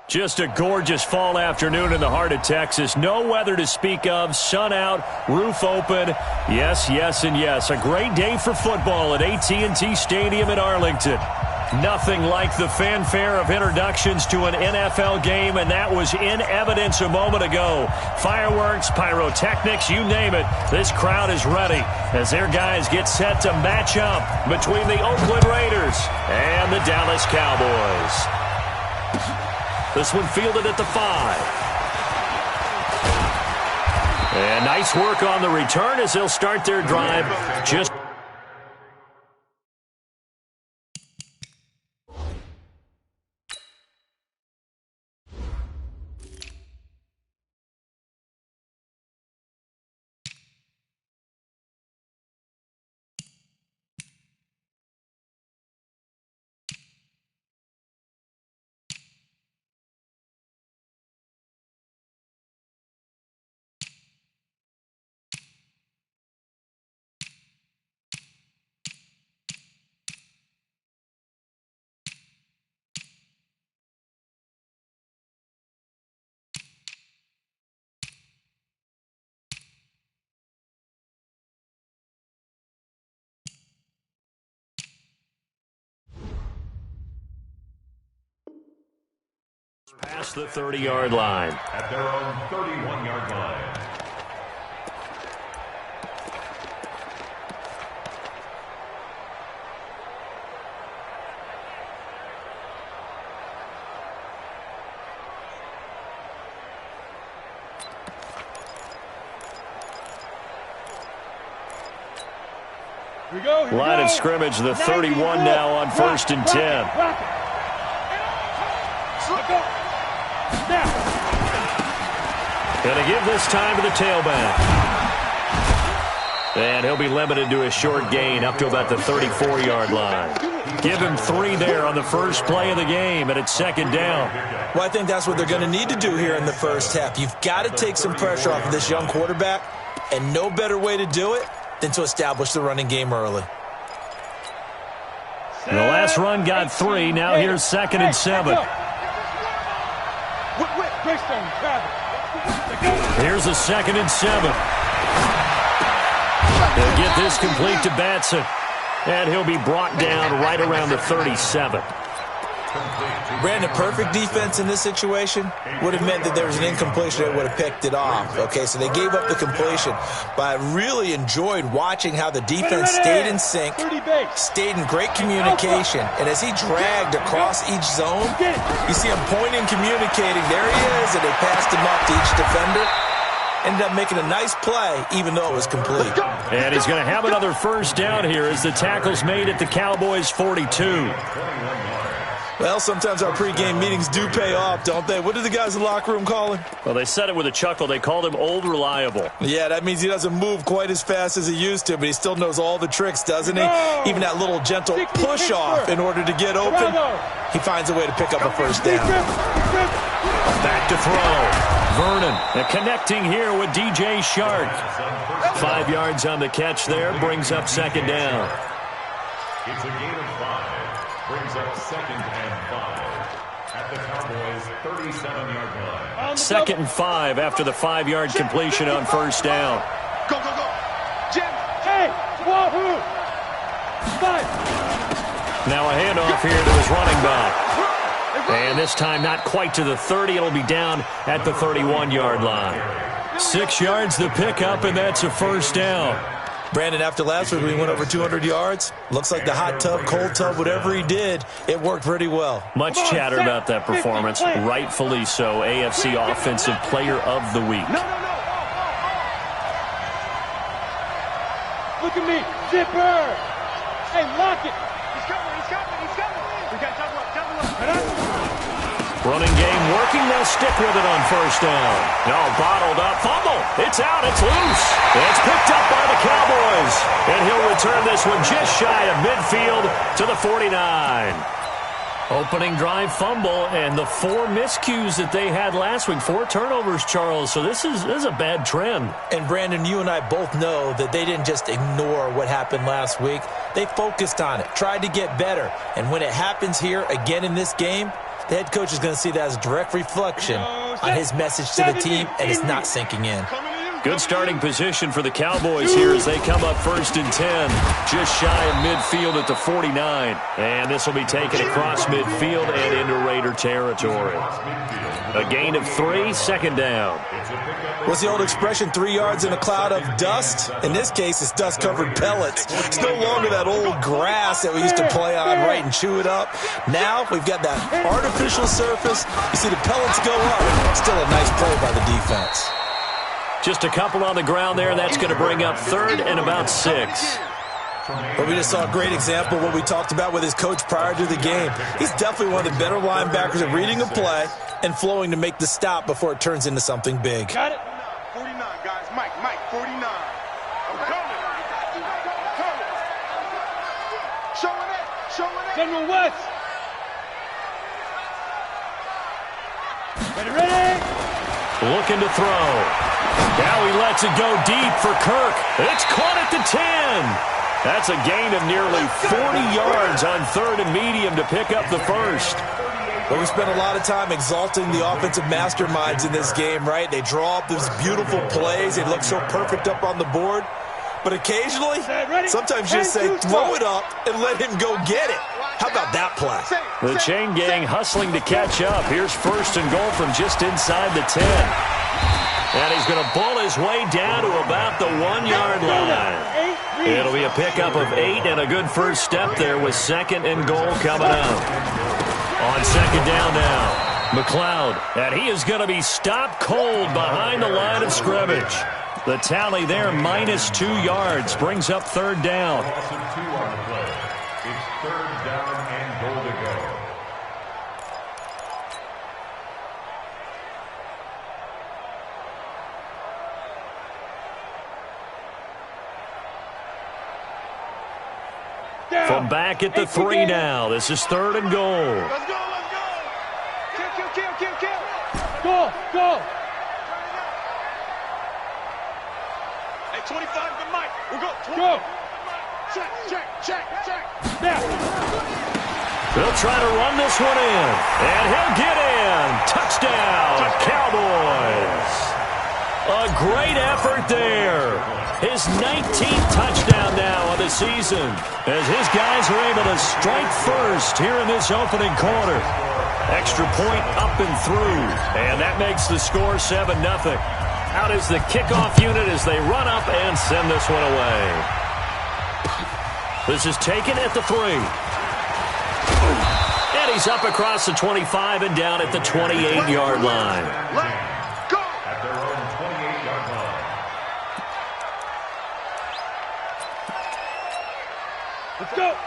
Just a gorgeous fall afternoon in the heart of Texas. No weather to speak of. Sun out, roof open. Yes, yes, and yes. A great day for football at AT&T Stadium in Arlington. Nothing like the fanfare of introductions to an NFL game, and that was in evidence a moment ago. Fireworks, pyrotechnics, you name it. This crowd is ready as their guys get set to match up between the Oakland Raiders and the Dallas Cowboys. This one fielded at the 5. And nice work on the return as they'll start their drive just past the 30-yard line. At their own 31-yard line. Line of scrimmage, the 31 now on 1st and 10. Going to give this time to the tailback. And he'll be limited to a short gain up to about the 34-yard line. Give him 3 there on the first play of the game, and it's 2nd down. Well, I think that's what they're going to need to do here in the first half. You've got to take some pressure off of this young quarterback, and no better way to do it than to establish the running game early. The last run got 3. Now here's 2nd and 7. Here's a 2nd and 7. They'll get this complete to Batson. And he'll be brought down right around the 37. Brandon, perfect defense in this situation would have meant that there was an incompletion that would have picked it off. Okay, so they gave up the completion. But I really enjoyed watching how the defense stayed in sync, stayed in great communication. And as he dragged across each zone, you see him pointing, communicating. There he is, and they passed him up to each defender. Ended up making a nice play, even though it was complete. And he's going to have another first down here as the tackle's made at the Cowboys' 42. Well, sometimes our pregame meetings do pay off, don't they? What do the guys in the locker room call him? Well, they said it with a chuckle. They called him Old Reliable. Yeah, that means he doesn't move quite as fast as he used to, but he still knows all the tricks, doesn't he? Even that little gentle push-off in order to get open, he finds a way to pick up a first down. Back to throw. Vernon connecting here with DJ Shark. 5 yards on the catch there, brings up 2nd down. It's a gain of 5. Brings up 2nd and 5 at the Cowboys' 37-yard line. 2nd and 5 after the 5-yard completion on first down. Go, go, go. Jim. Hey, wahoo. 5. Now a handoff here to his running back. And this time not quite to the 30. It'll be down at the 31-yard line. 6 yards the pickup, and that's a first down. Brandon, after last week, we went over 200 yards. Looks like the hot tub, cold tub, whatever he did, it worked pretty well. Much chatter about that performance. Rightfully so. AFC Offensive Player of the Week. Look at me. Zipper. Hey, lock it. He's coming. We got double up. Running game working. They'll stick with it on first down. No, bottled up. Fumble. It's out. It's loose. It's picked up by the Cowboys. And he'll return this one just shy of midfield to the 49. Opening drive fumble, and the 4 miscues that they had last week. 4 turnovers, Charles. So this is a bad trend. And, Brandon, you and I both know that they didn't just ignore what happened last week. They focused on it, tried to get better. And when it happens here again in this game, the head coach is going to see that as a direct reflection on his message to the team, and it's not sinking in. Good starting position for the Cowboys here as they come up 1st and 10, just shy of midfield at the 49. And this will be taken across midfield and into Raider territory. A gain of 3, 2nd down. What's the old expression, 3 yards in a cloud of dust? In this case, it's dust-covered pellets. It's no longer that old grass that we used to play on, right, and chew it up. Now we've got that artificial surface. You see the pellets go up. Still a nice play by the defense. Just a couple on the ground there. That's going to bring up 3rd and about 6. But we just saw a great example of what we talked about with his coach prior to the game. He's definitely one of the better linebackers at reading a play and flowing to make the stop before it turns into something big. Got it? 49, guys. Mike, 49. I'm coming. Showing it. General West. Ready? Looking to throw. Now he lets it go deep for Kirk. It's caught at the 10. That's a gain of nearly 40 yards on 3rd and medium to pick up the 1st. Well, we spent a lot of time exalting the offensive masterminds in this game, right? They draw up these beautiful plays. They look so perfect up on the board. But occasionally, sometimes you just say, throw it up and let him go get it. How about that play? The chain gang hustling to catch up. Here's 1st and goal from just inside the 10. And he's going to bull his way down to about the 1-yard line. It'll be a pickup of 8 and a good first step there with 2nd and goal coming up. On 2nd down now, McLeod. And he is going to be stopped cold behind the line of scrimmage. The tally there, minus 2 yards, brings up 3rd down. Loss of 2 on the play. It's 3rd down and goal to go. From back at the 3 now. This is 3rd and goal. Let's go. Kill. Go. Hey, 25 to Mike. We'll go. 20. Go. Check. Now. They'll try to run this one in. And he'll get in. Touchdown, Cowboys. A great effort there. His 19th touchdown now of the season as his guys are able to strike first here in this opening quarter. Extra point up and through, and that makes the score 7-0. Out is the kickoff unit as they run up and send this one away. This is taken at the 3. And he's up across the 25 and down at the 28-yard line. At their own 28-yard line.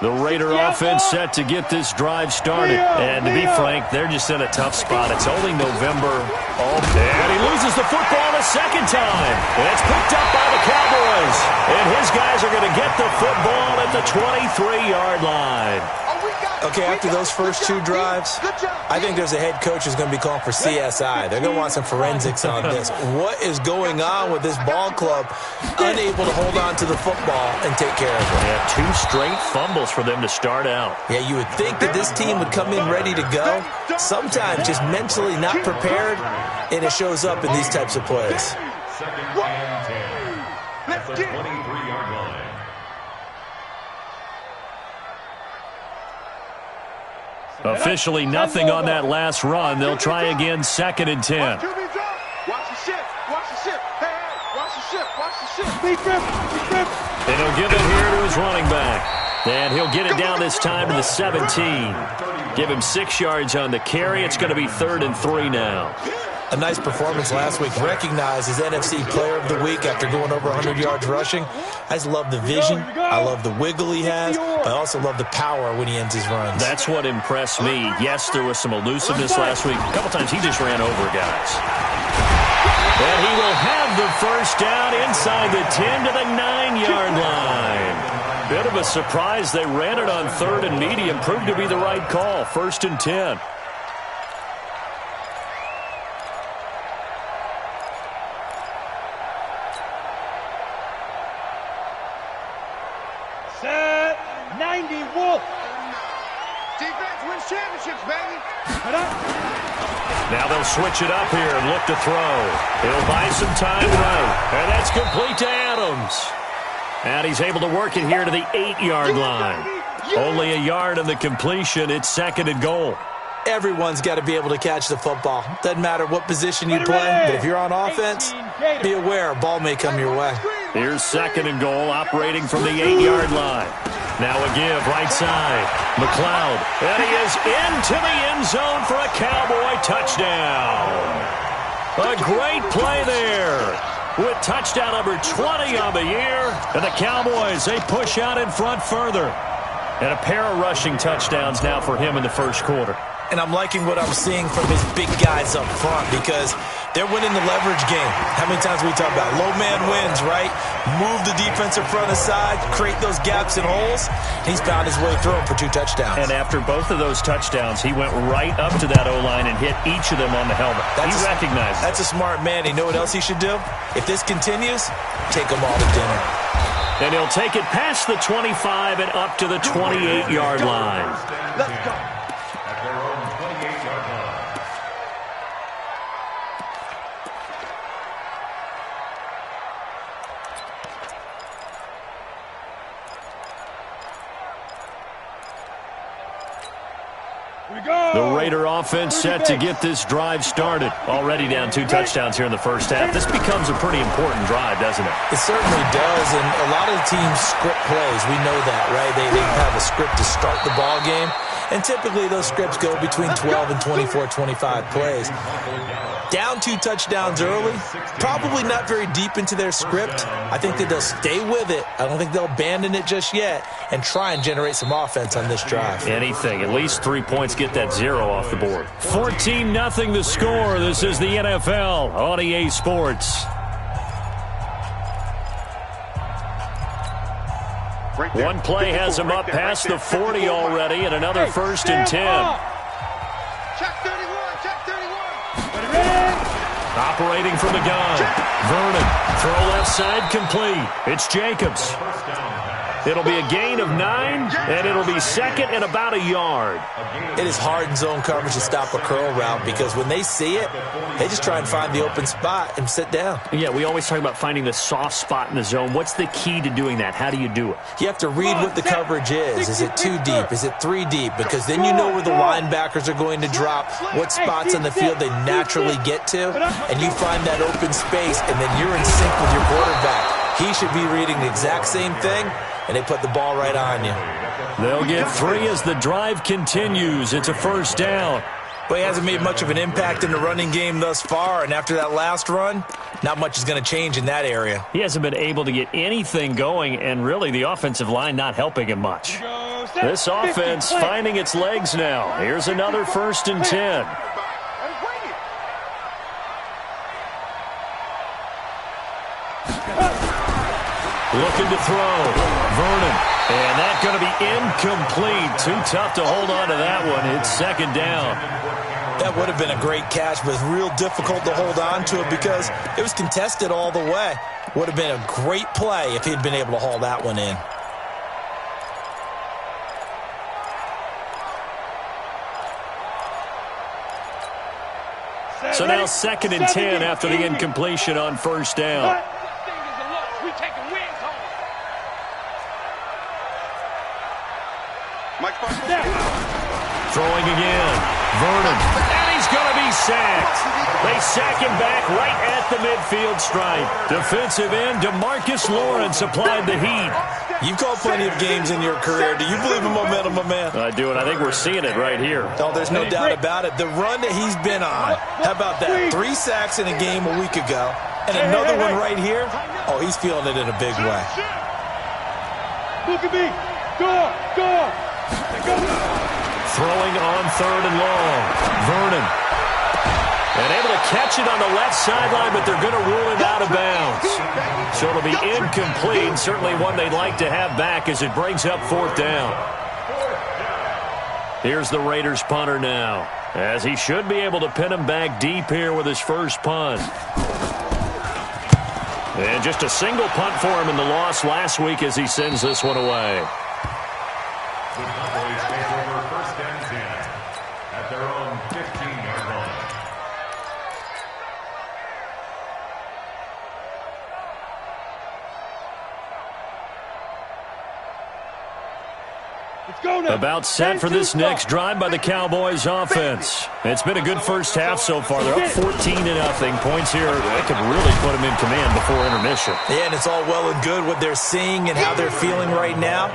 The Raider offense set to get this drive started. And to be frank, they're just in a tough spot. It's only November. And he loses the football a 2nd time. And it's picked up by the Cowboys. And his guys are going to get the football at the 23-yard line. Okay, after those first 2 drives, I think there's a head coach who's going to be calling for CSI. They're going to want some forensics on this. What is going on with this ball club unable to hold on to the football and take care of it? Yeah, 2 straight fumbles for them to start out. Yeah, you would think that this team would come in ready to go. Sometimes just mentally not prepared, and it shows up in these types of plays. 2nd and 10. At the 23-yard line. Officially nothing on that last run. They'll try again 2nd and 10. Watch the ship. Hey, watch the ship. And he'll give it here to his running back. And he'll get it down this time to the 17. Give him 6 yards on the carry. It's going to be 3rd and 3 now. A nice performance last week. Recognized as NFC Player of the Week after going over 100 yards rushing. I just love the vision. I love the wiggle he has. I also love the power when he ends his runs. That's what impressed me. Yes, there was some elusiveness last week. A couple times he just ran over guys. And he will have the first down inside the 10 to the 9-yard line. Bit of a surprise. They ran it on 3rd and medium. Proved to be the right call. 1st and 10. Set 90 Wolf. Defense. wins championships, baby. Now they'll switch it up here and look to throw. He'll buy some time right. And that's complete to Adams. And he's able to work it here to the 8-yard line. Only a yard on the completion. It's 2nd and goal. Everyone's got to be able to catch the football. Doesn't matter what position you play, but if you're on offense, be aware a ball may come your way. Here's 2nd and goal, operating from the 8-yard line. Now a give, right side. McLeod, and he is into the end zone for a Cowboy touchdown. A great play there with touchdown number 20 on the year. And the Cowboys, they push out in front further. And a pair of rushing touchdowns now for him in the first quarter. And I'm liking what I'm seeing from his big guys up front because they're winning the leverage game. How many times we talk about low man wins, right? Move the defensive front aside, create those gaps and holes. He's found his way through them for 2 touchdowns. And after both of those touchdowns, he went right up to that O-line and hit each of them on the helmet. He recognized it. That's a smart man. You know what else he should do? If this continues, take them all to dinner. And he'll take it past the 25 and up to the 28-yard line. Let's go. At their own 28-yard line. The Raider offense set to get this drive started. Already down 2 touchdowns here in the first half. This becomes a pretty important drive, doesn't it? It certainly does, and a lot of the teams script plays. We know that, right? They have a script to start the ball game, and typically those scripts go between 12 and 24, 25 plays. Down 2 touchdowns early, probably not very deep into their script. I think that they'll stay with it. I don't think they'll abandon it just yet and try and generate some offense on this drive. Anything. At least 3 points, get that 0 off the board. 14-0 the score. This is the NFL on EA Sports. One play has him up past the 40 already, and another 1st and 10. Check 31, check 31. Operating from the gun. Vernon, throw left side complete. It's Jacobs. It'll be a gain of 9, and it'll be 2nd and about a yard. It is hard in zone coverage to stop a curl route because when they see it, they just try and find the open spot and sit down. Yeah, we always talk about finding the soft spot in the zone. What's the key to doing that? How do you do it? You have to read what the coverage is. Is it 2 deep? Is it 3 deep? Because then you know where the linebackers are going to drop, what spots on the field they naturally get to, and you find that open space, and then you're in sync with your quarterback. He should be reading the exact same thing, and they put the ball right on you. They'll get 3 as the drive continues. It's a 1st down. But he hasn't made much of an impact in the running game thus far, and after that last run, not much is going to change in that area. He hasn't been able to get anything going, and really the offensive line not helping him much. This offense finding its legs now. Here's another 1st and 10. Looking to throw. Vernon. And that's going to be incomplete. Too tough to hold on to that one. It's 2nd down. That would have been a great catch, but it's real difficult to hold on to it because it was contested all the way. Would have been a great play if he'd been able to haul that one in. So now 2nd and 10 after the incompletion on 1st down. Throwing again. Vernon. And he's going to be sacked. They sack him back right at the midfield stripe. Defensive end DeMarcus Lawrence applied the heat. You've called plenty of games in your career. Do you believe in momentum, my man? I do, and I think we're seeing it right here. Oh, there's no doubt about it. The run that he's been on. How about that? 3 sacks in a game a week ago. And another one right here. Oh, he's feeling it in a big way. Look at me. Go. Throwing on 3rd and long. Vernon. And able to catch it on the left sideline, but they're going to rule it out of bounds. So it'll be incomplete. Certainly one they'd like to have back as it brings up 4th down. Here's the Raiders punter now, as he should be able to pin him back deep here with his first punt. And just a single punt for him in the loss last week as he sends this one away. The Cowboys take over 1st and 10. at their own 15-yard line. About set for this next drive by the Cowboys offense. It's been a good first half so far. They're up 14-0. Points here, they could really put them in command before intermission. Yeah, and it's all well and good what they're seeing and how they're feeling right now.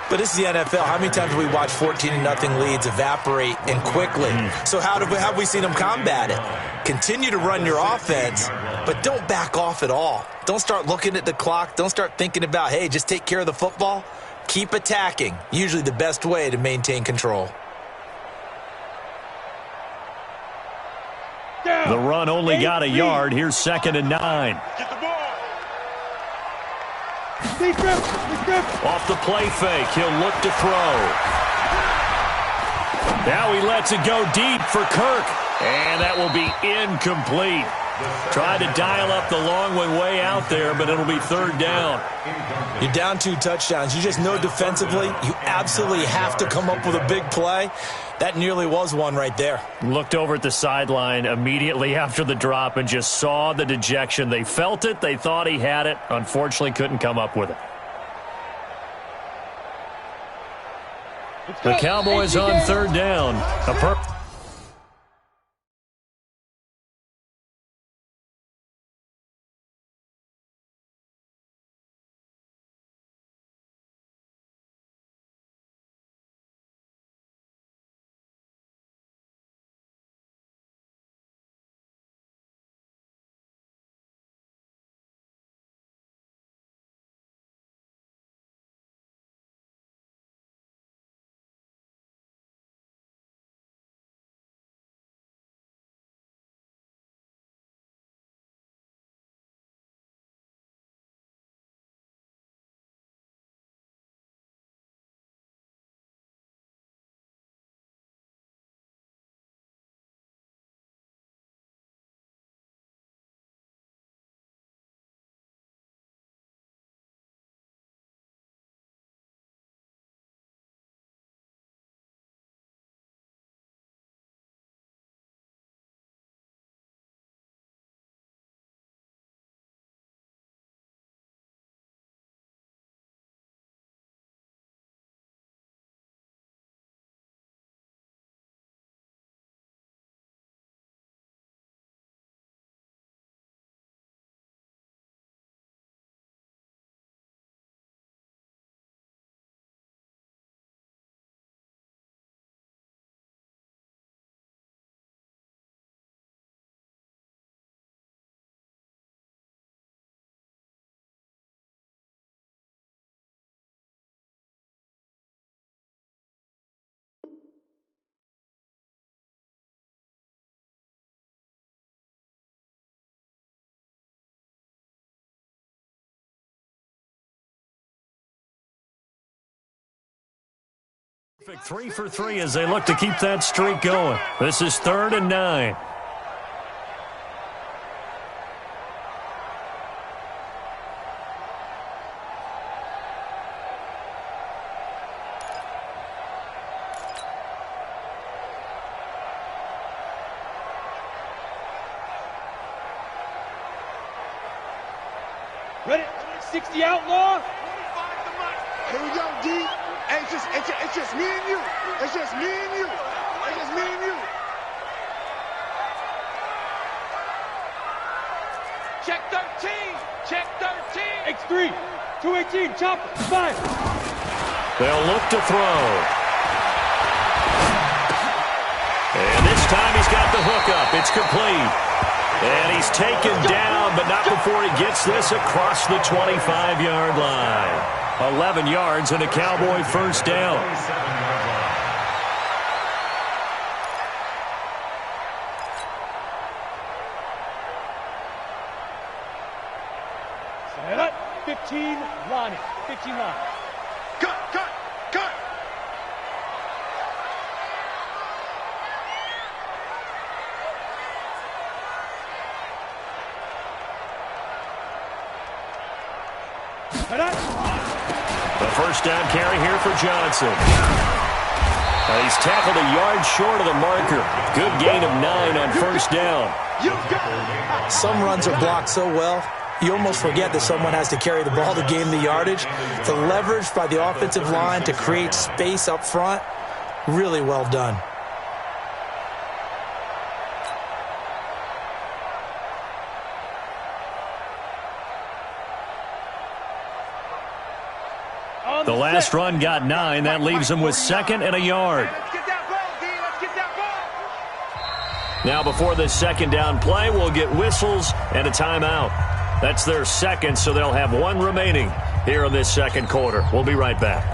But this is the NFL. How many times have we watched 14-0 leads evaporate and quickly? So how have we seen them combat it? Continue to run your offense, but don't back off at all. Don't start looking at the clock. Don't start thinking about, hey, just take care of the football. Keep attacking. Usually the best way to maintain control. The run only got a yard. Here's 2nd and 9. Get the ball. Off the play fake, he'll look to throw. Now he lets it go deep for Kirk. And that will be incomplete. Tried to dial up the long one way out there, but it'll be 3rd down. You're down 2 touchdowns. You just know defensively you absolutely have to come up with a big play. That nearly was one right there. Looked over at the sideline immediately after the drop and just saw the dejection. They felt it. They thought he had it. Unfortunately, couldn't come up with it. The Cowboys on 3rd down. Perfect 3 for 3 as they look to keep that streak going. This is 3rd and 9. Ready? 60 outlaw. Here we go, D. It's just me and you. It's just me and you. It's just me and you. Check 13. Check 13. X3. 218. Chopper. 5. They'll look to throw. And this time he's got the hook up. It's complete. And he's taken down, but not before he gets this across the 25-yard line. 11 yards and a Cowboy first down. Set up. 15 line. 15 line. Cut. The first down carry here for Johnson. He's tackled a yard short of the marker. Good gain of 9 on first down. Some runs are blocked so well, you almost forget that someone has to carry the ball to gain the yardage. The leverage by the offensive line to create space up front, really well done. The last run got 9. That leaves them with 2nd and a yard. Now before this second down play, we'll get whistles and a timeout. That's their second, so they'll have 1 remaining here in this second quarter. We'll be right back.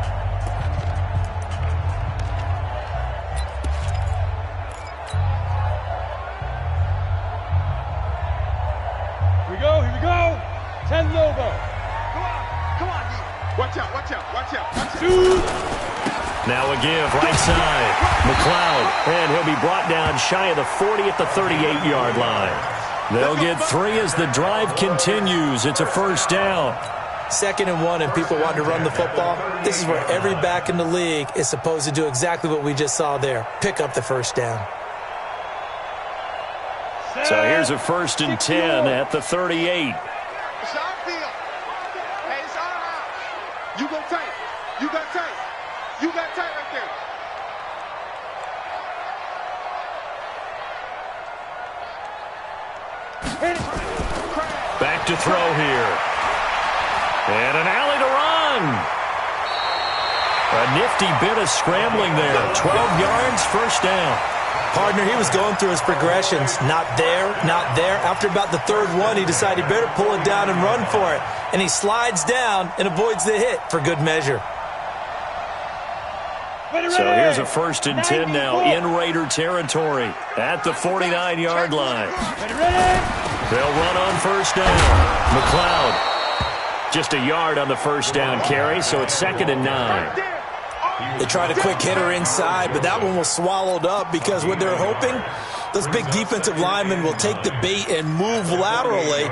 Here we go, here we go. 10 Lobo. Come on, D. Watch out, watch out, watch out, watch out. Shoot. Now a give, right side. McLeod, and he'll be brought down shy of the 40 at the 38-yard line. They'll get 3 as the drive continues. It's a first down. 2nd and 1, and people want to run the football. This is where every back in the league is supposed to do exactly what we just saw there. Pick up the first down. So here's a 1st and 10 at the 38. It's our field. Hey, it's our house. You go tight. You got tight. You got tight right there. Back to throw here. And an alley to run. A nifty bit of scrambling there. 12 yards, first down. Partner, he was going through his progressions. Not there, not there. After about the 3rd one, he decided he better pull it down and run for it. And he slides down and avoids the hit for good measure. So here's a 1st and 10 now in Raider territory at the 49-yard line. They'll run on first down. McLeod just a yard on the first down carry, so it's 2nd and 9. They tried a quick hitter inside, but that one was swallowed up because what they're hoping, those big defensive linemen will take the bait and move laterally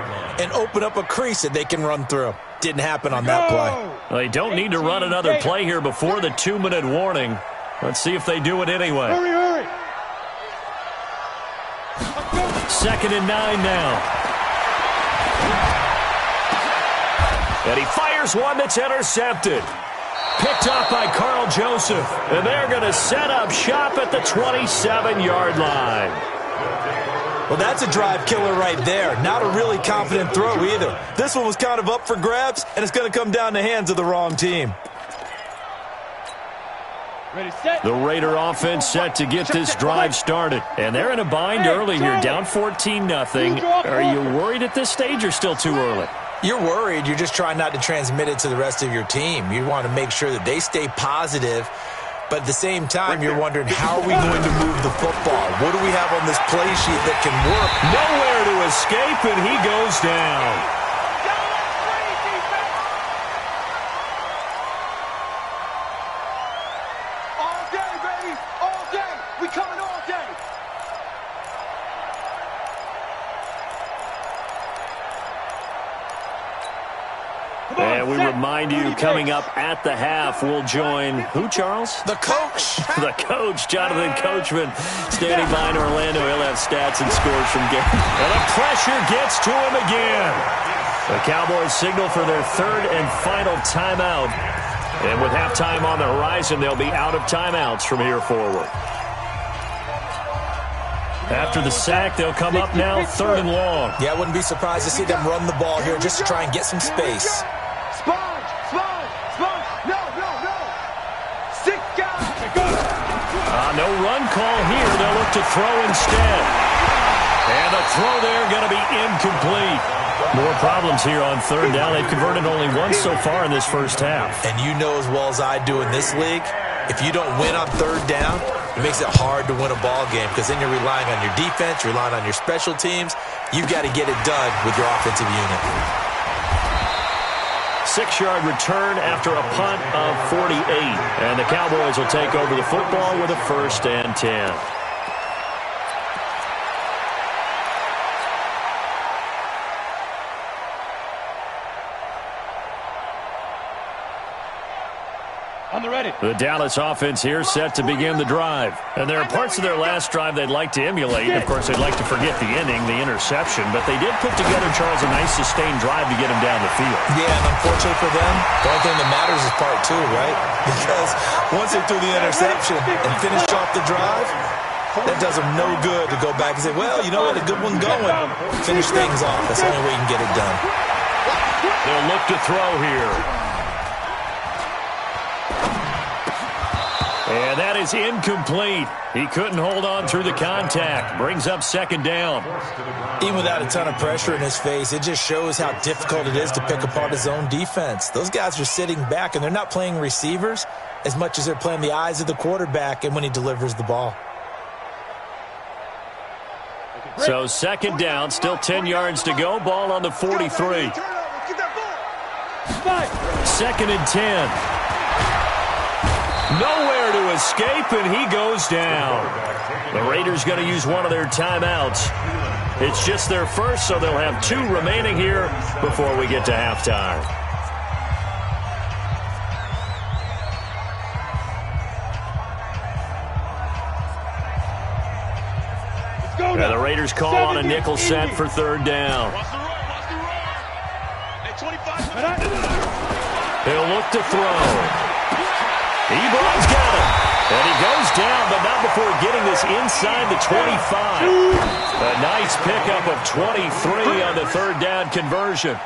and open up a crease that they can run through. Didn't happen on that play. Well, they don't need to run another play here before the 2-minute warning. Let's see if they do it anyway. Hurry, hurry. 2nd and 9 now. And he fires one that's intercepted. Picked up by Carl Joseph. And they're going to set up shop at the 27-yard line. Well, that's a drive killer right there. Not a really confident throw either. This one was kind of up for grabs, and it's going to come down the hands of the wrong team. Ready, set. The Raider offense set to get this drive started. And they're in a bind early here, down 14-0. Are you worried at this stage or still too early? You're worried. You're just trying not to transmit it to the rest of your team. You want to make sure that they stay positive. But at the same time, you're wondering, how are we going to move the football? What do we have on this play sheet that can work? Nowhere to escape, and he goes down. All day, baby. All day. We coming all day. And we remind you, coming up at the half, we'll join who, Charles? The coach. The coach, Jonathan Coachman, standing by in Orlando. He'll have stats and scores from game. And the pressure gets to him again. The Cowboys signal for their 3rd and final timeout. And with halftime on the horizon, they'll be out of timeouts from here forward. After the sack, they'll come up now 3rd and long. Yeah, I wouldn't be surprised to see them run the ball here just to try and get some space. Sponge, sponge, sponge. No, no, no. Sick guy. No run call here. They'll look to throw instead. And the throw there going to be incomplete. More problems here on 3rd down. They've converted only once so far in this first half. And you know as well as I do in this league, if you don't win on 3rd down, it makes it hard to win a ball game because then you're relying on your defense, you're relying on your special teams. You've got to get it done with your offensive unit. 6-yard return after a punt of 48. And the Cowboys will take over the football with a 1st and 10. On The Dallas offense here set to begin the drive. And there are parts of their last drive they'd like to emulate. Of course, they'd like to forget the ending, the interception. But they did put together, Charles, a nice sustained drive to get him down the field. Yeah, and unfortunately for them, the only thing that matters is part two, right? Because once they threw the interception and finished off the drive, that does them no good to go back and say, well, you know what, a good one going. Finish things off. That's the only way you can get it done. They'll look to throw here. And that is incomplete. He couldn't hold on through the contact. Brings up second down. Even without a ton of pressure in his face, it just shows how difficult it is to pick apart his own defense. Those guys are sitting back, and they're not playing receivers as much as they're playing the eyes of the quarterback and when he delivers the ball. So second down, still 10 yards to go. Ball on the 43. Second and 10. Nowhere to escape, and he goes down. The Raiders going to use one of their timeouts. It's just their first, so they'll have 2 remaining here before we get to halftime. Now the Raiders call on a nickel set for third down. He'll look to throw. Ebron's got him. And he goes down, but not before getting this inside the 25. A nice pickup of 23 on the third down conversion.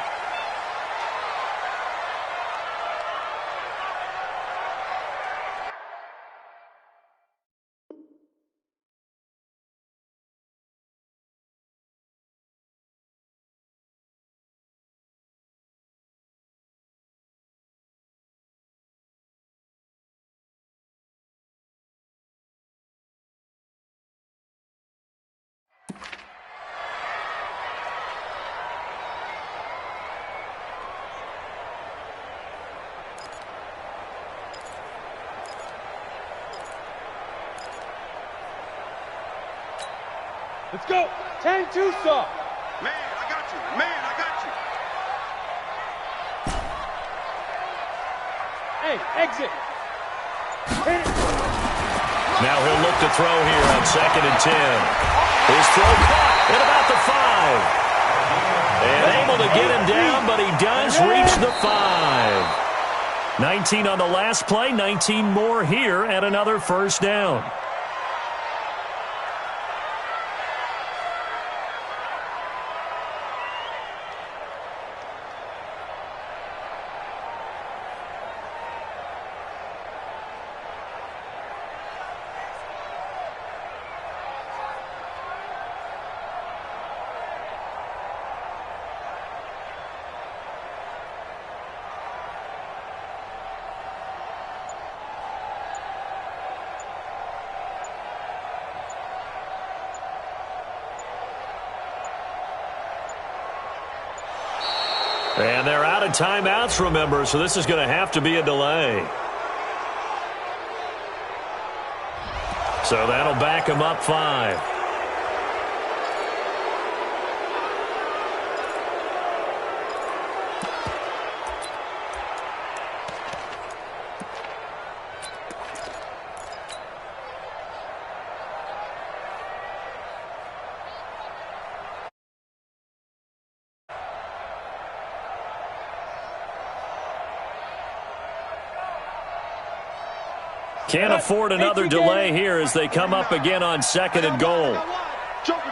Let's go. 10-2 saw. Man, I got you. Man, I got you. Hey, exit. Hit it. Now he'll look to throw here on second and 10. His throw caught at about the 5. And able to get him down, but he does reach the 5. 19 on the last play, 19 more here at another first down. And they're out of timeouts, remember, so this is going to have to be a delay. So that'll back him up 5. Can't afford another delay here as they come up again on second and goal. Joker.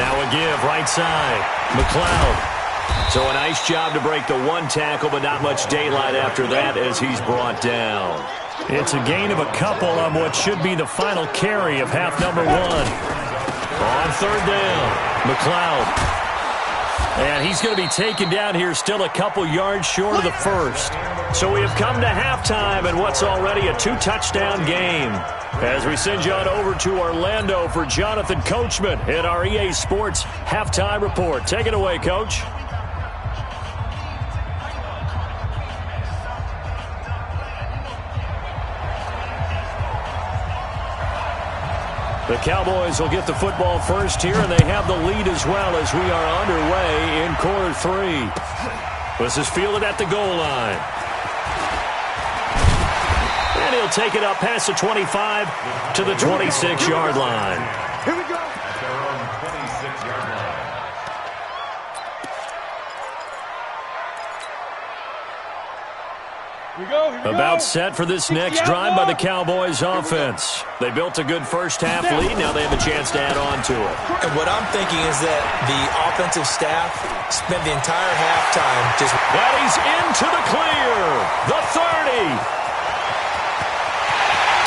Now a give, right side. McLeod. So a nice job to break the 1 tackle, but not much daylight after that as he's brought down. It's a gain of a couple on what should be the final carry of half number 1. On third down, McLeod. And he's going to be taken down here still a couple yards short of the first. So we have come to halftime in what's already a 2-touchdown game. As we send you on over to Orlando for Jonathan Coachman in our EA Sports Halftime Report. Take it away, Coach. The Cowboys will get the football first here, and they have the lead as well as we are underway in quarter 3. This is fielded at the goal line. They'll take it up past the 25 to the 26-yard line. Here we go. At their own 26-yard line. Here we go. Here we About go. set for this next drive by the Cowboys offense. They built a good first-half lead. Now they have a chance to add on to it. And what I'm thinking is that the offensive staff spent the entire halftime just... That he's into the clear. The 30.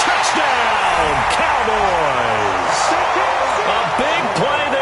Touchdown, Cowboys. A big play there.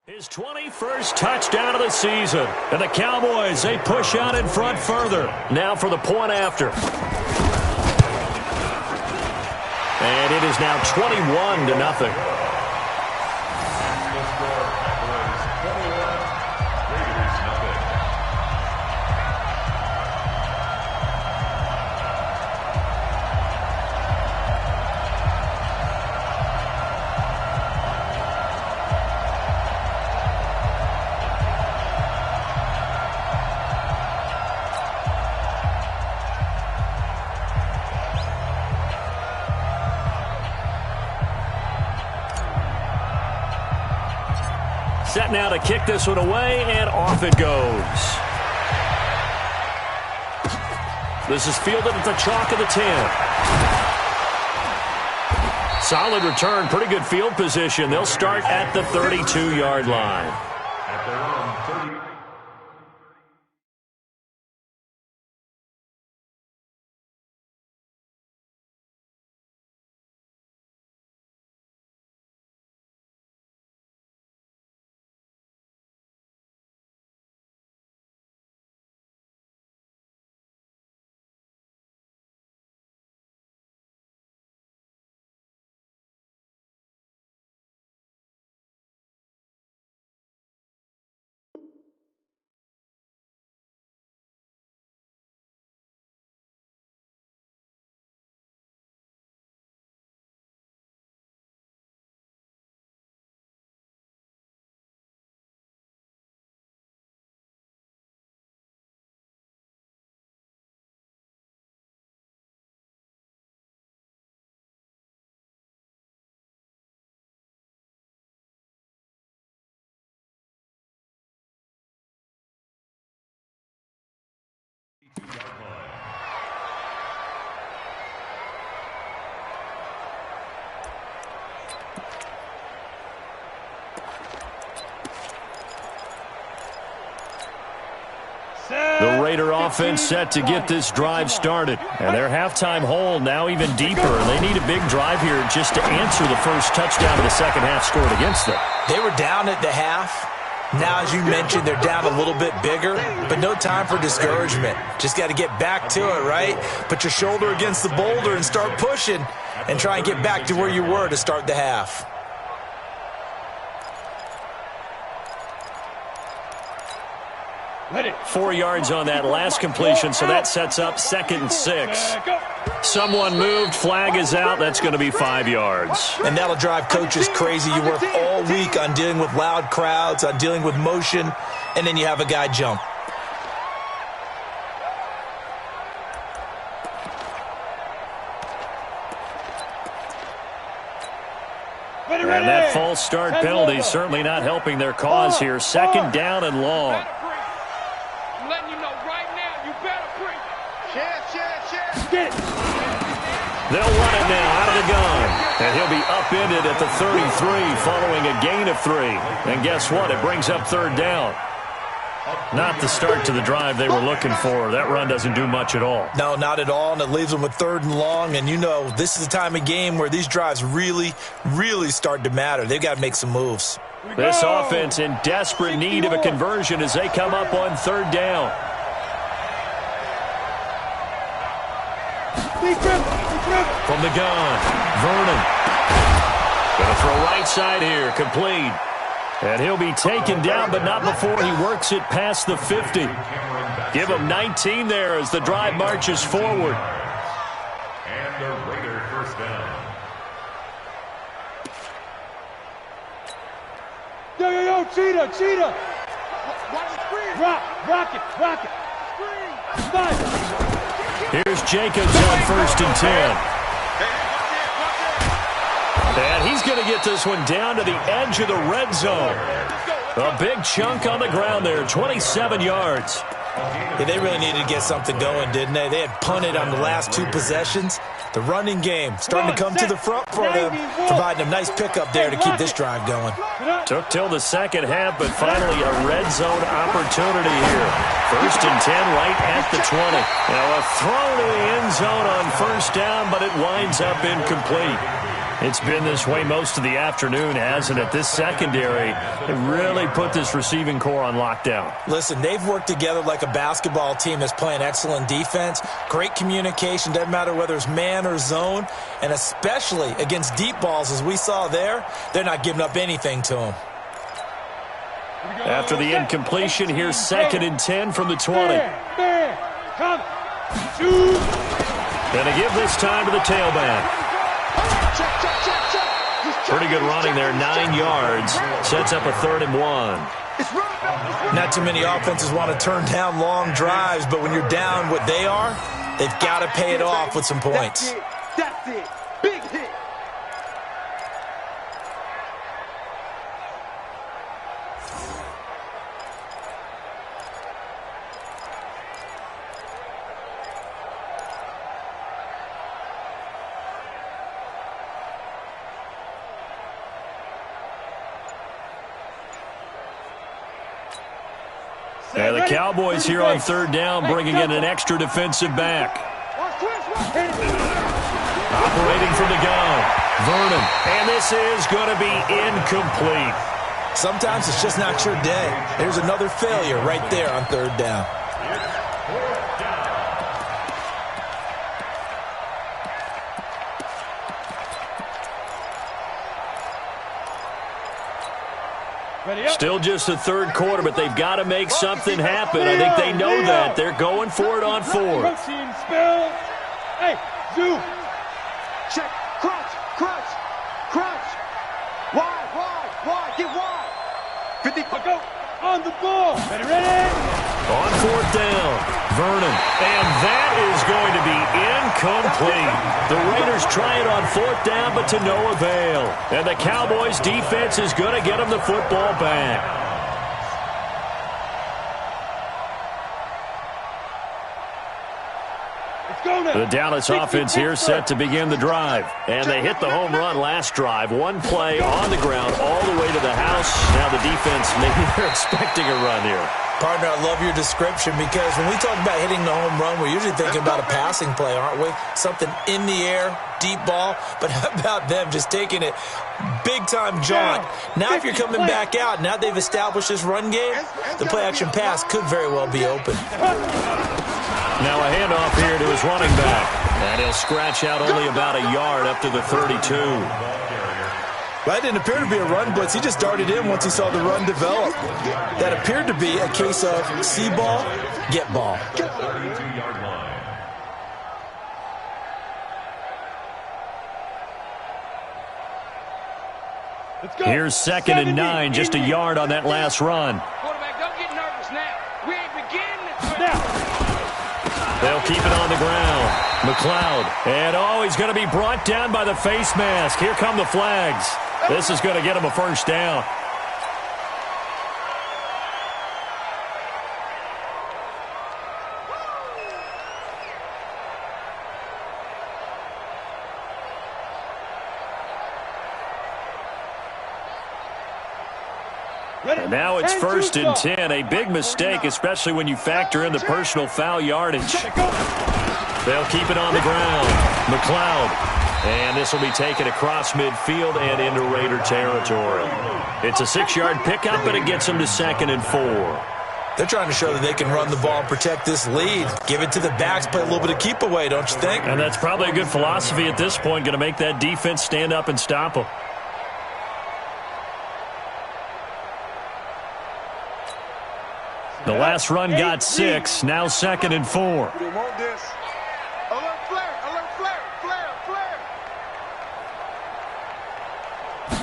His 21st touchdown of the season. And the Cowboys, they push out in front further. Now for the point after. And it is now 21-0. Set now to kick this one away, and off it goes. This is fielded at the chalk of the 10. Solid return, pretty good field position. They'll start at the 32-yard line. At their own 30. The Raider offense set to get this drive started. And their halftime hole now even deeper. They need a big drive here just to answer the first touchdown of the second half scored against them. They were down at the half. Now, as you mentioned, they're down a little bit bigger, but no time for discouragement. Just got to get back to it, right? Put your shoulder against the boulder and start pushing and try and get back to where you were to start the half. Ready. 4 yards on that last completion, so that sets up 2nd and 6. Someone moved, flag is out, that's going to be 5 yards. And that'll drive coaches crazy. You work all week on dealing with loud crowds, on dealing with motion, and then you have a guy jump. And that false start penalty certainly not helping their cause here. 2nd down and long. I'm letting you know right now, you better bring it. Get it. They'll run it now out of the gun. And he'll be upended at the 33 following a gain of 3. And guess what? It brings up 3rd down. Not the start to the drive they were looking for. That run doesn't do much at all. No, not at all, and it leaves them with 3rd and long. And you know, this is the time of game where these drives really, really start to matter. They've got to make some moves. This offense in desperate need of a conversion as they come up on 3rd down. From the gun, Vernon. Going to throw right side here, complete. And he'll be taken down, but not before he works it past the 50. Give him 19 there as the drive marches forward. And the Raider first down. Yo, cheetah. Rock it. Here's Jacobs on 1st and 10. And he's going to get this one down to the edge of the red zone. A big chunk on the ground there, 27 yards. Yeah, they really needed to get something going, didn't they? They had punted on the last 2 possessions. The running game starting to come to the front for them, providing a nice pickup there to keep this drive going. Took till the second half, but finally a red zone opportunity here. 1st and 10 right at the 20. Now a throw to the end zone on 1st down, but it winds up incomplete. It's been this way most of the afternoon, hasn't it? This secondary, it really put this receiving core on lockdown. Listen, they've worked together like a basketball team that's playing excellent defense. Great communication, doesn't matter whether it's man or zone, and especially against deep balls as we saw there, they're not giving up anything to them. After the incompletion, here's 2nd and 10 from the 20. Come. Shoot. Going to give this time to the tailback. Pretty good running there, 9 yards. Sets up a 3rd and 1. Not too many offenses want to turn down long drives, but when you're down what they are, they've got to pay it off with some points. That's it. Big hit. And the Cowboys here on third down bringing in an extra defensive back. Operating from the gun, Vernon. And this is going to be incomplete. Sometimes it's just not your day. There's another failure right there on third down. Still just the third quarter, but they've got to make something happen. I think they know that. They're going for it on fourth. Hey, Zoo. Check. Crunch. Wide. Get wide. 50. Go on the ball. Ready? On fourth down, Vernon. And that is going to be incomplete. The Raiders try it on fourth down, but to no avail. And the Cowboys' defense is going to get them the football back. The Dallas offense here set to begin the drive. And they hit the home run last drive. One play on the ground all the way to the house. Now the defense, maybe they're expecting a run here. Partner, I love your description because when we talk about hitting the home run, we're usually thinking about a passing play, aren't we? Something in the air, deep ball. But how about them just taking it big-time jaunt? Now if you're coming back out, now they've established this run game, the play-action pass could very well be open. Now a handoff here to his running back. And he'll scratch out only about a yard up to the 32. That didn't appear to be a run blitz. He just darted in once he saw the run develop. That appeared to be a case of see ball, get ball. 32-yard line. Here's 2nd and 9, just a yard on that last run. Quarterback, don't get nervous now. We ain't beginning now. They'll keep it on the ground. McLeod. And, he's going to be brought down by the face mask. Here come the flags. This is going to get him a first down. And now it's 1st and 10. A big mistake, especially when you factor in the personal foul yardage. They'll keep it on the ground. McLeod. And this will be taken across midfield and into Raider territory. It's a 6-yard pickup, but it gets them to 2nd and 4. They're trying to show that they can run the ball and protect this lead. Give it to the backs, play a little bit of keep away, don't you think? And that's probably a good philosophy at this point, going to make that defense stand up and stop them. The last run got 6, now 2nd and 4. They want this. Alert flare.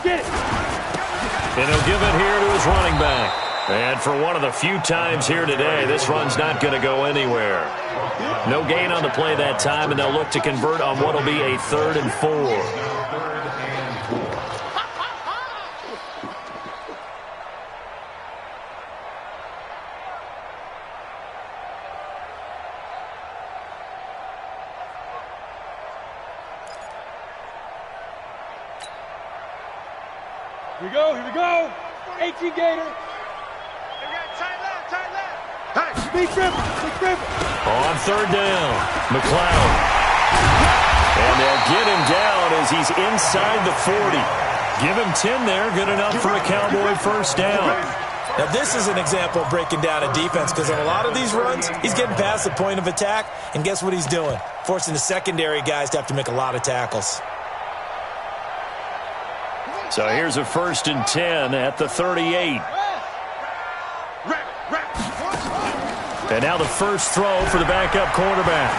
Get it. And he'll give it here to his running back. And for one of the few times here today, this run's not going to go anywhere. No gain on the play that time, and they'll look to convert on what will be a 3rd and 4. Here we go. 18 Gator. They got tight left. Hey, big dribble. On 3rd down, McLeod. And they'll get him down as he's inside the 40. Give him 10 there, good enough for a Cowboy first down. Now this is an example of breaking down a defense because on a lot of these runs, he's getting past the point of attack, and guess what he's doing? Forcing the secondary guys to have to make a lot of tackles. So here's a 1st and 10 at the 38. And now the first throw for the backup quarterback.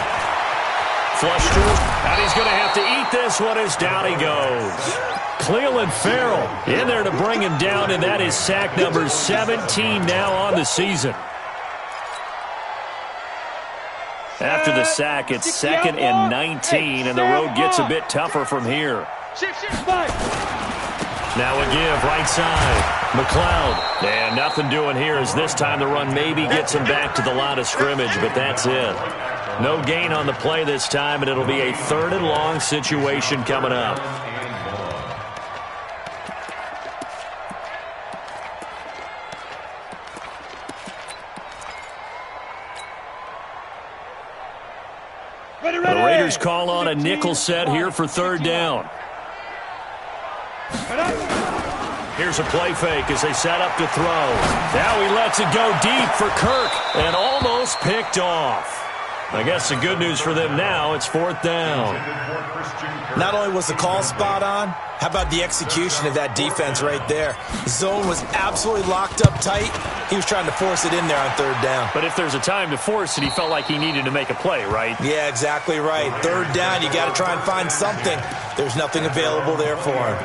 Flush to him, and he's going to have to eat this one as down he goes. Cleveland Farrell in there to bring him down, and that is sack number 17 now on the season. After the sack, it's 2nd and 19, and the road gets a bit tougher from here. Now a give, right side. McLeod. And nothing doing here as this time the run maybe gets him back to the line of scrimmage, but that's it. No gain on the play this time, and it'll be a 3rd and long situation coming up. Raiders call on a nickel set here for third down. Here's a play fake as they set up to throw. Now he lets it go deep for Kirk and almost picked off. I guess the good news for them now, it's fourth down. Not only was the call spot on, how about the execution of that defense right there? The zone was absolutely locked up tight. He was trying to force it in there on third down. But if there's a time to force it, he felt like he needed to make a play, right? Yeah, exactly right. Third down, you got to try and find something. There's nothing available there for him.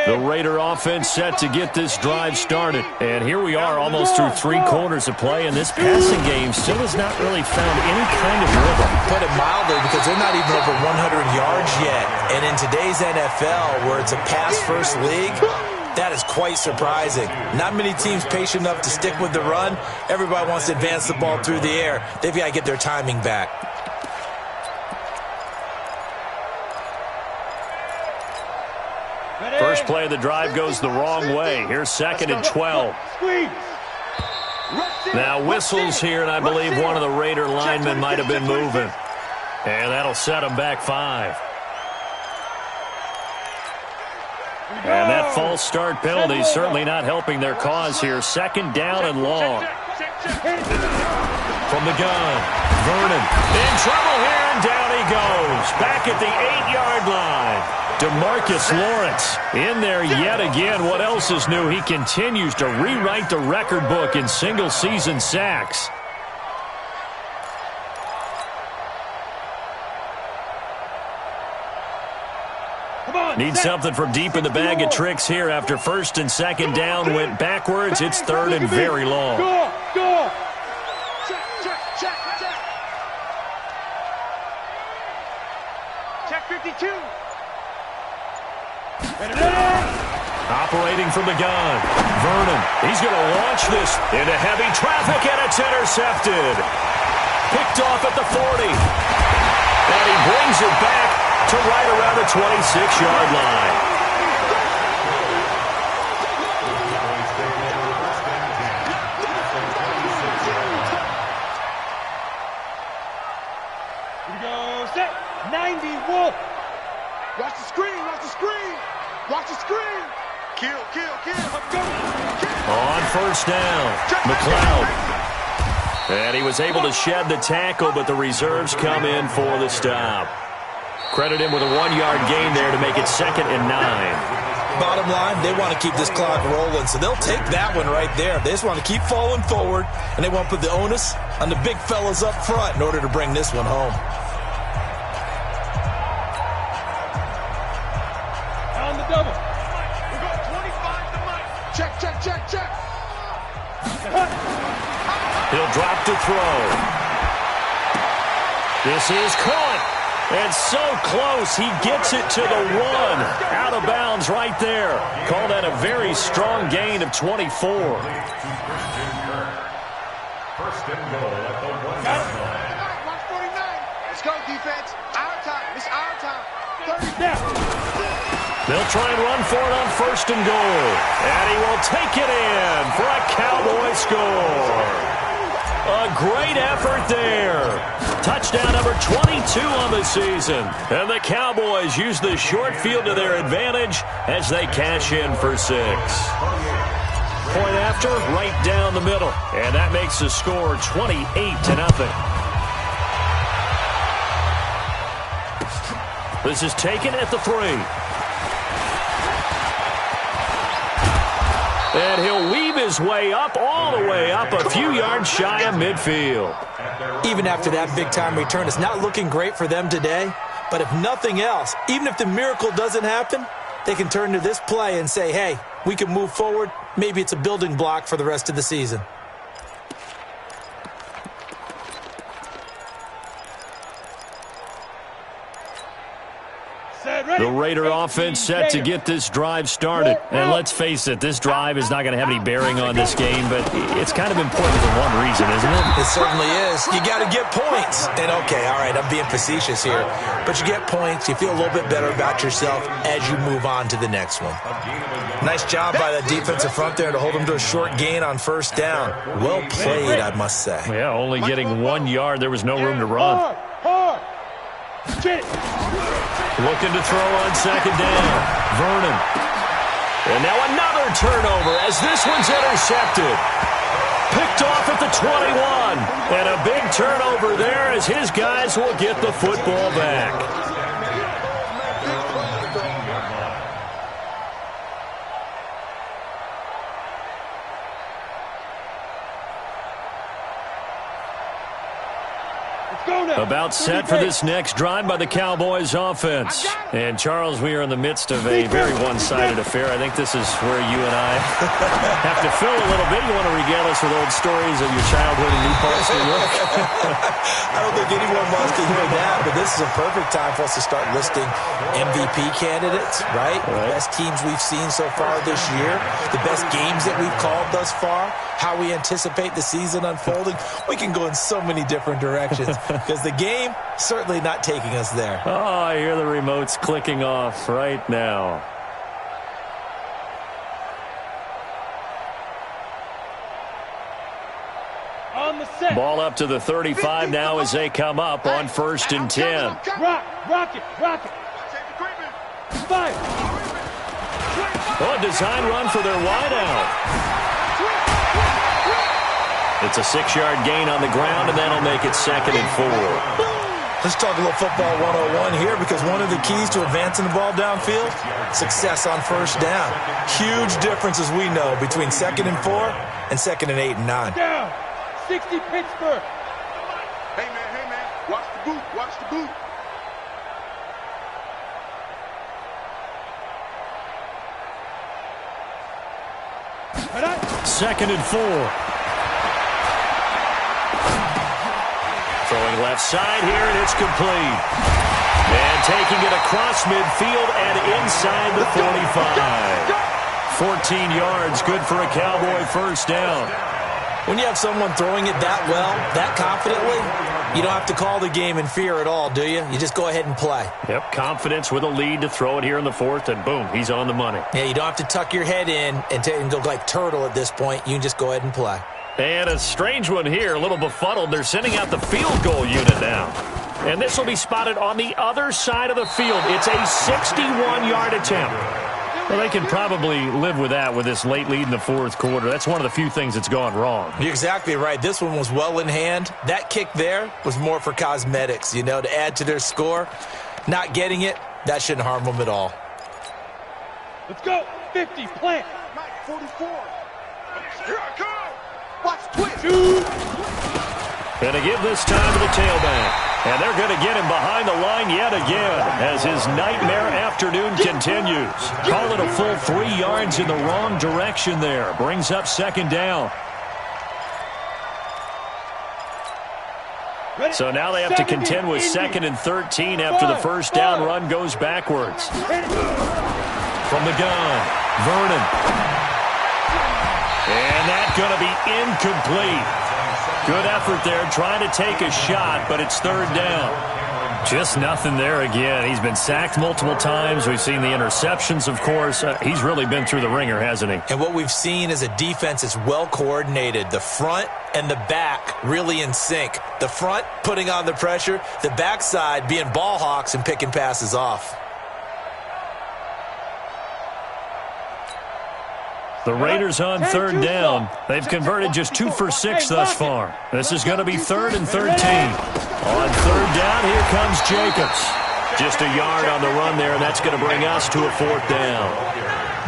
The Raider offense set to get this drive started. And here we are almost through 3 quarters of play, and this passing game still has not really found any kind of rhythm. Put it mildly, because they're not even over 100 yards yet. And in today's NFL, where it's a pass-first league, that is quite surprising. Not many teams patient enough to stick with the run. Everybody wants to advance the ball through the air. They've got to get their timing back. First play of the drive goes the wrong way. Here's second and 12. Now whistles here, and I believe one of the Raider linemen might have been moving. And that'll set them back 5. And that false start penalty is certainly not helping their cause here. Second down and long. From the gun, Vernon in trouble here, and down he goes. Back at the 8-yard line. DeMarcus Lawrence in there yet again. What else is new? He continues to rewrite the record book in single-season sacks. Needs something from deep in the bag of tricks here after first and second down went backwards. It's third and very long. Go! Check 52. Operating from the gun, Vernon. He's going to launch this into heavy traffic, and it's intercepted. Picked off at the 40. And he brings it back to right around the 26-yard line. Here we go, set, 90, Wolf. Watch the screen, watch the screen. Watch the screen. Kill. On first down, McLeod. And he was able to shed the tackle, but the reserves come in for the stop. Credit him with a 1-yard gain there to make it second and 9. Bottom line, they want to keep this clock rolling, so they'll take that one right there. They just want to keep falling forward, and they want to put the onus on the big fellas up front in order to bring this one home. On the double. We go 25 to Mike. Check. He'll drop to throw. This is caught. And so close, he gets it to the 1. Out of bounds right there. Call that a very strong gain of 24. First and goal at the 1-yard line. Watch 49. Let's go, defense. Our time. It's our time. 30 Down. They'll try and run for it on first and goal. And he will take it in for a Cowboy score. A great effort there. Touchdown number 22 on the season. And the Cowboys use the short field to their advantage as they cash in for 6. Point after, right down the middle. And that makes the score 28-0. This is taken at the 3. And he'll weave his way up, all the way up, a few yards shy of midfield. Even after that big-time return, it's not looking great for them today. But if nothing else, even if the miracle doesn't happen, they can turn to this play and say, hey, we can move forward. Maybe it's a building block for the rest of the season. Set, ready. The Raider offense set to get this drive started. And let's face it, this drive is not going to have any bearing on this game, but it's kind of important for one reason, isn't it? It certainly is. You got to get points. And, okay, all right, I'm being facetious here. But you get points. You feel a little bit better about yourself as you move on to the next one. Nice job by the defensive front there to hold them to a short gain on first down. Well played, I must say. Yeah, only getting 1 yard. There was no room to run. Looking to throw on second down. Vernon. And now another turnover as this one's intercepted. Picked off at the 21. And a big turnover there as his guys will get the football back. About set for this next drive by the Cowboys offense. And, Charles, we are in the midst of a very one-sided affair. I think this is where you and I have to fill a little bit. You want to regale us with old stories of your childhood in New Paltz, New York? I don't think anyone wants to hear that, but this is a perfect time for us to start listing MVP candidates, right? The best teams we've seen so far this year, the best games that we've called thus far, how we anticipate the season unfolding. We can go in so many different directions because the game certainly not taking us there. Oh, I hear the remotes clicking off right now. Ball up to the 35 now as they come up on 1st and 10. Rock it. Five. Oh, a design run for their wideout. It's a 6-yard gain on the ground, and that'll make it 2nd and 4. Let's talk a little football 101 here, because one of the keys to advancing the ball downfield, success on first down. Huge difference, as we know, between 2nd and 4 and 2nd and 8 and 9. Down. 60 Pittsburgh. Hey, man. Watch the boot. Second and 4. Throwing left side here, and it's complete. And taking it across midfield and inside the 45. 14 yards, good for a Cowboy first down. When you have someone throwing it that well, that confidently, you don't have to call the game in fear at all, do you? You just go ahead and play. Yep, confidence with a lead to throw it here in the 4th, and boom, he's on the money. Yeah, you don't have to tuck your head in and go like turtle at this point. You can just go ahead and play. And a strange one here, a little befuddled. They're sending out the field goal unit now. And this will be spotted on the other side of the field. It's a 61-yard attempt. Well, they can probably live with that with this late lead in the 4th quarter. That's one of the few things that's gone wrong. You're exactly right. This one was well in hand. That kick there was more for cosmetics, to add to their score. Not getting it, that shouldn't harm them at all. Let's go. 50, plant. 44. Here I come. Watch twitch. Going to give this time to the tailback. And they're going to get him behind the line yet again as his nightmare afternoon continues. Call it a full 3 yards in the wrong direction there. Brings up 2nd down. So now they have to contend with 2nd and 13 after the first down run goes backwards. From the gun, Vernon. And that's going to be incomplete. Good effort there, trying to take a shot, but it's 3rd down. Just nothing there again. He's been sacked multiple times. We've seen the interceptions, of course. He's really been through the ringer, hasn't he? And what we've seen is a defense is well coordinated. The front and the back really in sync. The front putting on the pressure, the backside being ball hawks and picking passes off. The Raiders on 3rd down. They've converted just 2 for 6 thus far. This is going to be 3rd and 13. On 3rd down, here comes Jacobs. Just a yard on the run there, and that's going to bring us to a 4th down.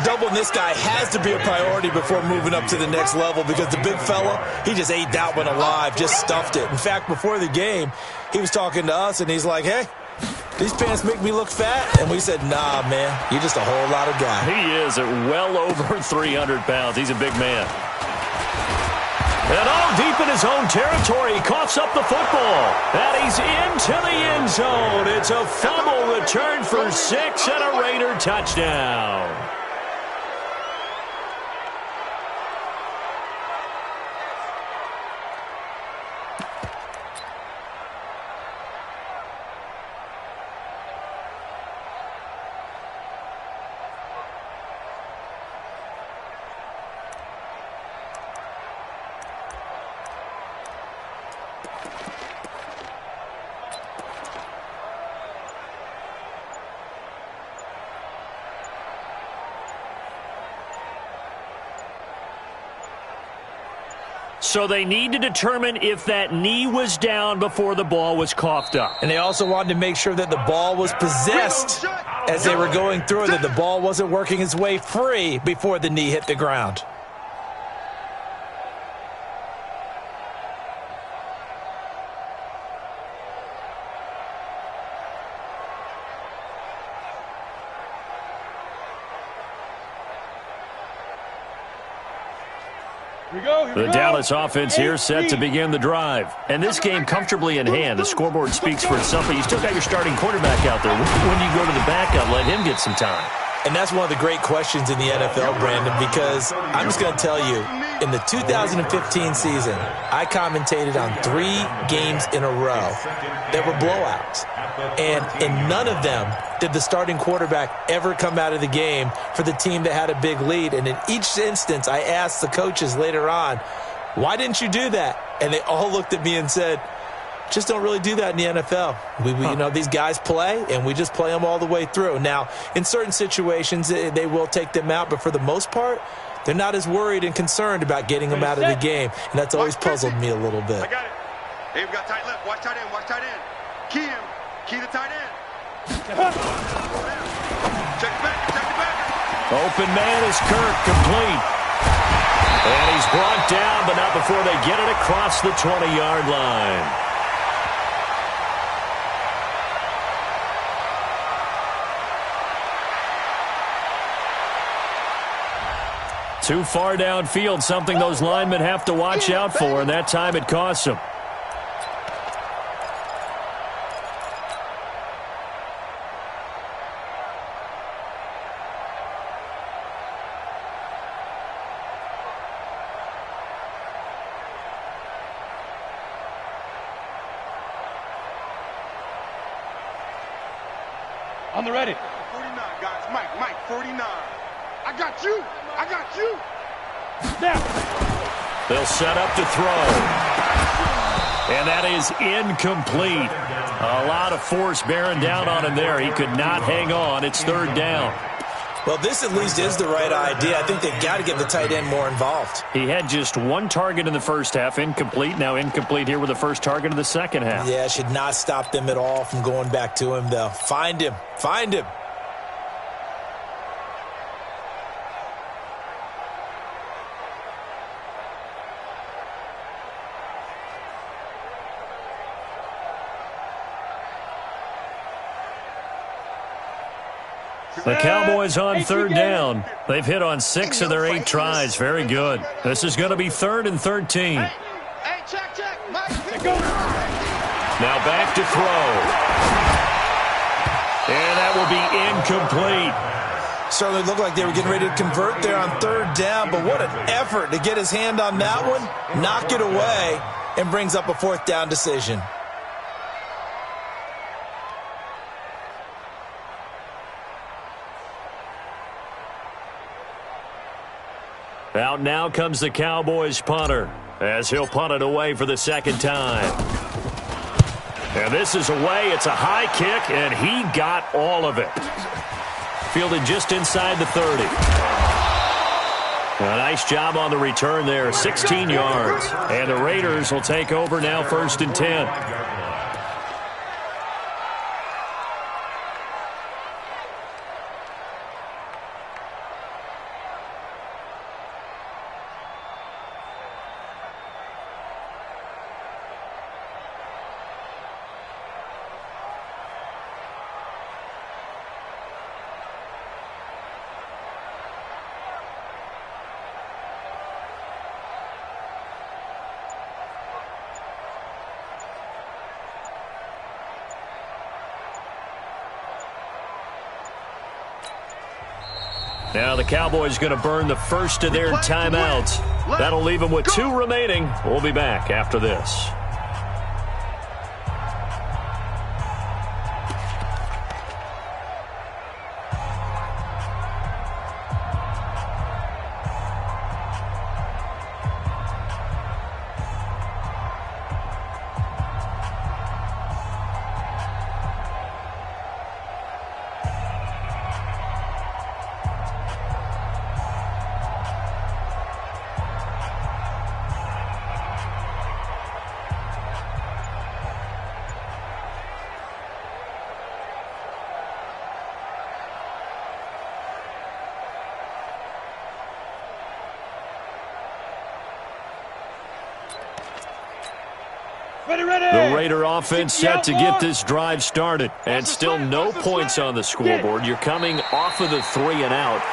Doubling this guy has to be a priority before moving up to the next level, because the big fella, he just ate that one alive, just stuffed it. In fact, before the game, he was talking to us, and he's like, hey, these pants make me look fat? And we said, nah, man, you're just a whole lot of guy. He is at well over 300 pounds. He's a big man. And all deep in his own territory, he coughs up the football. And he's into the end zone. It's a fumble return for 6 and a Raider touchdown. So they need to determine if that knee was down before the ball was coughed up. And they also wanted to make sure that the ball was possessed as they were going through, that the ball wasn't working its way free before the knee hit the ground. The Dallas offense here set to begin the drive. And this game comfortably in hand. The scoreboard speaks for itself, but you still got your starting quarterback out there. When do you go to the backup, let him get some time? And that's one of the great questions in the NFL, Brandon, because I'm just going to tell you, in the 2015 season, I commentated on 3 games in a row that were blowouts. And in none of them did the starting quarterback ever come out of the game for the team that had a big lead. And in each instance, I asked the coaches later on, why didn't you do that? And they all looked at me and said, just don't really do that in the NFL. You know, these guys play, and we just play them all the way through. Now, in certain situations, they will take them out, but for the most part, they're not as worried and concerned about getting them out of the game, and that's always puzzled me a little bit. I got it. Hey, we got tight left. Watch tight end. Watch tight end. Key him. Key the tight end. Check the back. Check the back. Open man is Kirk, complete. And he's brought down, but not before they get it across the 20-yard line. Too far downfield, something those linemen have to watch out for, and that time it costs them. On the ready. 49, guys. Mike, 49. I got you. I got you. Now. They'll set up to throw. And that is incomplete. A lot of force bearing down on him there. He could not hang on. It's 3rd down. Well, this at least is the right idea. I think they've got to get the tight end more involved. He had just 1 target in the first half, incomplete. Now incomplete here with the first target of the second half. Yeah, should not stop them at all from going back to him, though. Find him. Find him. The Cowboys on 3rd down. They've hit on 6 of their 8 tries. Very good. This is going to be 3rd and 13. Hey, check. Mike, Now back to throw. And that will be incomplete. Certainly looked like they were getting ready to convert there on 3rd down, but what an effort to get his hand on that one, knock it away, and brings up a 4th down decision. Out now comes the Cowboys punter as he'll punt it away for the 2nd time. And this is away. It's a high kick, and he got all of it. Fielded just inside the 30. A nice job on the return there, 16 yards. And the Raiders will take over now 1st and 10. Now the Cowboys going to burn the first of their timeouts. That'll leave them with 2 remaining. We'll be back after this. The Raider offense set to get this drive started. And still no points on the scoreboard. You're coming off of the 3 and out.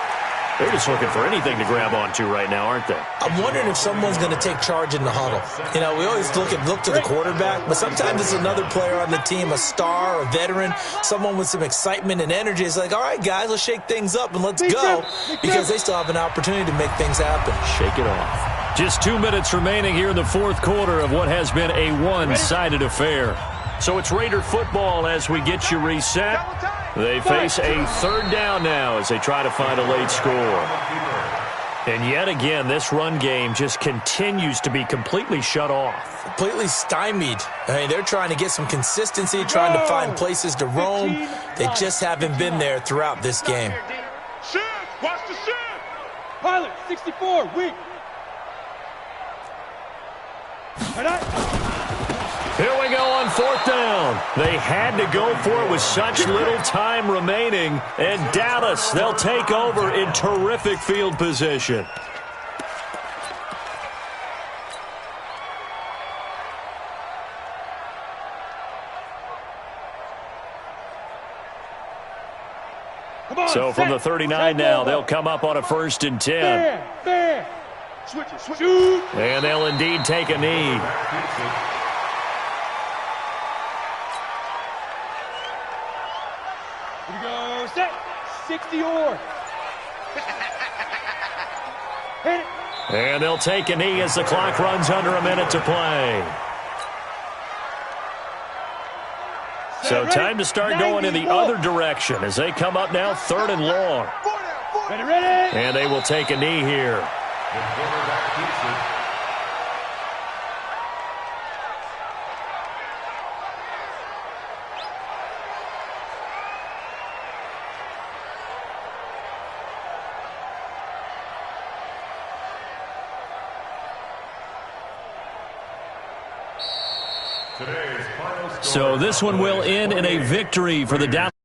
They're just looking for anything to grab onto right now, aren't they? I'm wondering if someone's going to take charge in the huddle. You know, we always look to the quarterback, but sometimes it's another player on the team, a star, a veteran, someone with some excitement and energy. It's like, all right, guys, let's shake things up and let's go, because they still have an opportunity to make things happen. Shake it off. Just 2 minutes remaining here in the 4th quarter of what has been a one-sided affair. So it's Raider football as we get you reset. They face a 3rd down now as they try to find a late score. And yet again, this run game just continues to be completely shut off. Completely stymied. I mean, they're trying to get some consistency, trying to find places to roam. They just haven't been there throughout this game. Shift! Watch the shift! Pilot, 64, weak. Here we go on 4th down. They had to go for it with such little time remaining. And Dallas, they'll take over in terrific field position. So from the 39 now, they'll come up on a 1st and 10. Fair. Switch it. And they'll indeed take a knee. Here we go. Set. 60 or. Hit it. And they'll take a knee as the clock runs under a minute to play. So time to start going in the other direction as they come up now 3rd and long. Ready. And they will take a knee here. The quarterback keeps it. So this one will end in a victory for the Dallas.